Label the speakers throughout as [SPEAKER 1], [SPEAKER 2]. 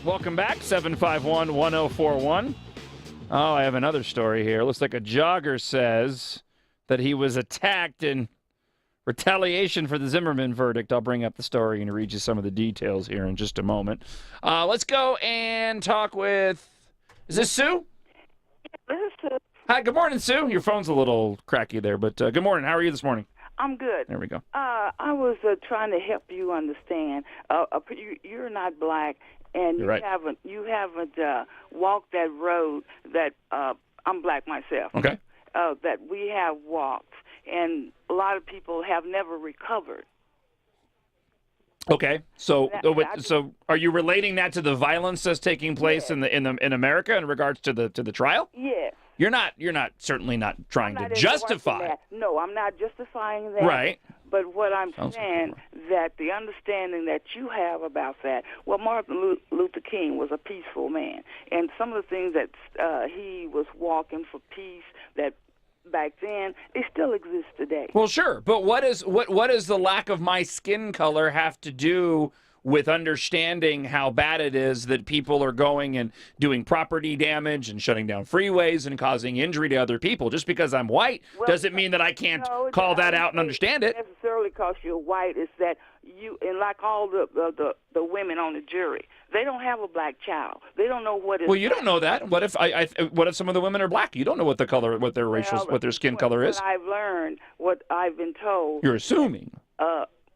[SPEAKER 1] Welcome back, 751-1041. Oh, I have another story here. Looks like a jogger says that he was attacked in retaliation for the Zimmerman verdict. I'll bring up the story and read you some of the details here in just a moment. Let's go and talk with, is this Sue?
[SPEAKER 2] This is Sue.
[SPEAKER 1] Hi, good morning, Sue. Your phone's a little cracky there, but good morning. How are you this morning?
[SPEAKER 2] I'm good.
[SPEAKER 1] There we go.
[SPEAKER 2] I was trying to help you understand. You're not black, and
[SPEAKER 1] You're right.
[SPEAKER 2] you haven't walked that road that I'm black myself.
[SPEAKER 1] Okay.
[SPEAKER 2] That we have walked, and a lot of people have never recovered.
[SPEAKER 1] Okay, so are you relating that to the violence that's taking place in America in regards to the trial?
[SPEAKER 2] Yes.
[SPEAKER 1] You're certainly not trying to justify.
[SPEAKER 2] That. No, I'm not justifying that.
[SPEAKER 1] Right.
[SPEAKER 2] But what I'm saying, that the understanding that you have about that, well, Martin Luther King was a peaceful man, and some of the things that he was walking for peace that back then, they still exist today.
[SPEAKER 1] Well, sure, but what does the lack of my skin color have to do with understanding how bad it is that people are going and doing property damage and shutting down freeways and causing injury to other people? Just because I'm white doesn't mean that I can't call that out and understand it.
[SPEAKER 2] Necessarily because you're white, is that you, and like all the women on the jury, they don't have a black child. They don't know what is.
[SPEAKER 1] Well, you don't know that. What if what if some of the women are black? You don't know what the color, what their skin color is.
[SPEAKER 2] What I've learned, what I've been told.
[SPEAKER 1] You're assuming.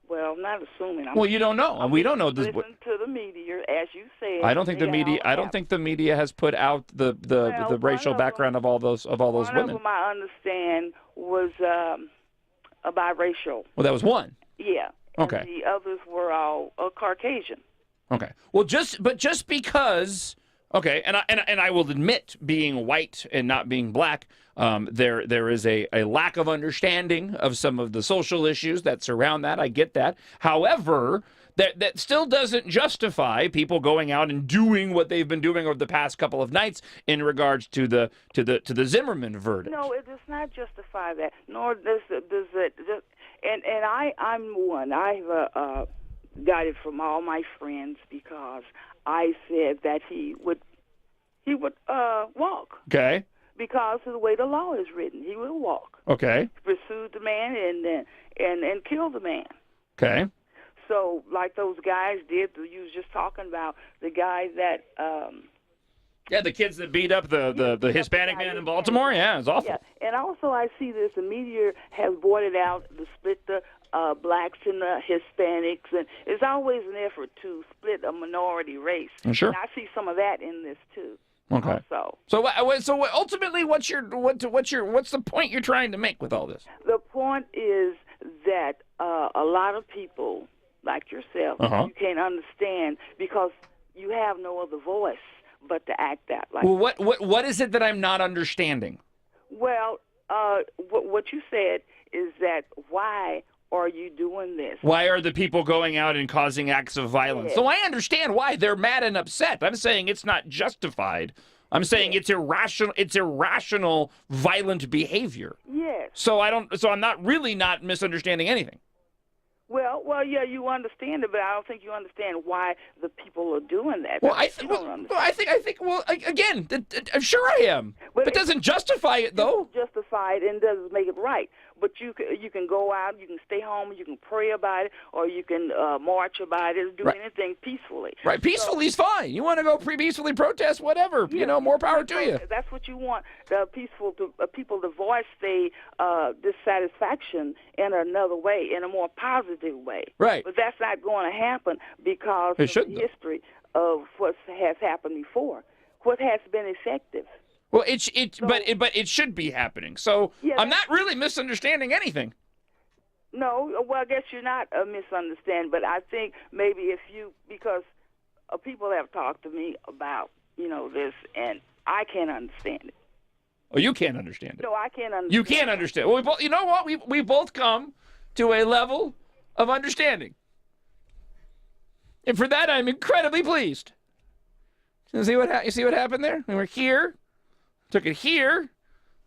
[SPEAKER 2] Well, I'm not assuming.
[SPEAKER 1] Well, you don't know. We don't know this.
[SPEAKER 2] Listen to the media, as you said.
[SPEAKER 1] I don't think the media. I don't think the media has put out the racial background of all those women.
[SPEAKER 2] One of them I understand was biracial.
[SPEAKER 1] Well, that was one.
[SPEAKER 2] Yeah.
[SPEAKER 1] Okay.
[SPEAKER 2] And the others were all Caucasian.
[SPEAKER 1] Okay. Well, just because. Okay, and I will admit, being white and not being black, there is a lack of understanding of some of the social issues that surround that. I get that. However, that still doesn't justify people going out and doing what they've been doing over the past couple of nights in regards to the Zimmerman verdict.
[SPEAKER 2] No, it does not justify that. Nor does it. And I'm one. I've got it from all my friends because I said that he would walk.
[SPEAKER 1] Okay.
[SPEAKER 2] Because of the way the law is written, he will walk.
[SPEAKER 1] Okay.
[SPEAKER 2] Pursue the man and kill the man.
[SPEAKER 1] Okay.
[SPEAKER 2] So, like those guys did, you was just talking about the guy that.
[SPEAKER 1] The kids that beat up the Hispanic man in Baltimore. Yeah, it's awful.
[SPEAKER 2] Yeah, and also I see this. The media has brought it out to split the blacks and the Hispanics, and it's always an effort to split a minority race.
[SPEAKER 1] Sure.
[SPEAKER 2] And I see some of that in this too.
[SPEAKER 1] Okay.
[SPEAKER 2] Also.
[SPEAKER 1] So ultimately, what's the point you're trying to make with all this?
[SPEAKER 2] The point is that a lot of people like yourself, you can't understand because you have no other voice but to act out like.
[SPEAKER 1] Well, what is it that I'm not understanding?
[SPEAKER 2] Well, what you said is that why are you doing this? Why
[SPEAKER 1] are the people going out and causing acts of violence?
[SPEAKER 2] Yes.
[SPEAKER 1] So I understand why they're mad and upset. I'm saying it's not justified. I'm saying it's irrational. It's irrational, violent behavior.
[SPEAKER 2] Yes.
[SPEAKER 1] So I'm not misunderstanding anything.
[SPEAKER 2] Well, yeah, you understand it, but I don't think you understand why the people are doing that.
[SPEAKER 1] Well, I think. Well, again, sure I am. But it doesn't justify it, though.
[SPEAKER 2] It doesn't justify it and doesn't make it right. But you can go out, you can stay home, you can pray about it, or you can march about it, do anything peacefully.
[SPEAKER 1] Right, peacefully is fine. You want to go peacefully protest, whatever.
[SPEAKER 2] Yeah,
[SPEAKER 1] more power to you.
[SPEAKER 2] That's what you want. The people to voice their dissatisfaction in another way, in a more positive way.
[SPEAKER 1] Right.
[SPEAKER 2] But that's not going to happen because of the history of what has happened before. What has been effective.
[SPEAKER 1] Well, but it should be happening. So I'm not really misunderstanding anything.
[SPEAKER 2] No, well, I guess you're not misunderstanding, but I think maybe because people have talked to me about this, and I can't understand it.
[SPEAKER 1] Oh, you can't understand it.
[SPEAKER 2] No, I can't understand.
[SPEAKER 1] You can't understand. Well, you know what? We both come to a level of understanding, and for that I'm incredibly pleased. You see what happened there? We were here. Took it here,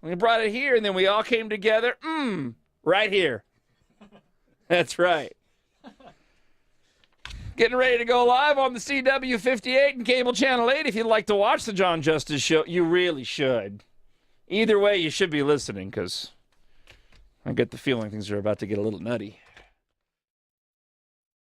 [SPEAKER 1] we brought it here, and then we all came together, right here. That's right. Getting ready to go live on the CW 58 and cable channel 8. If you'd like to watch the John Justice Show, you really should. Either way, you should be listening because I get the feeling things are about to get a little nutty.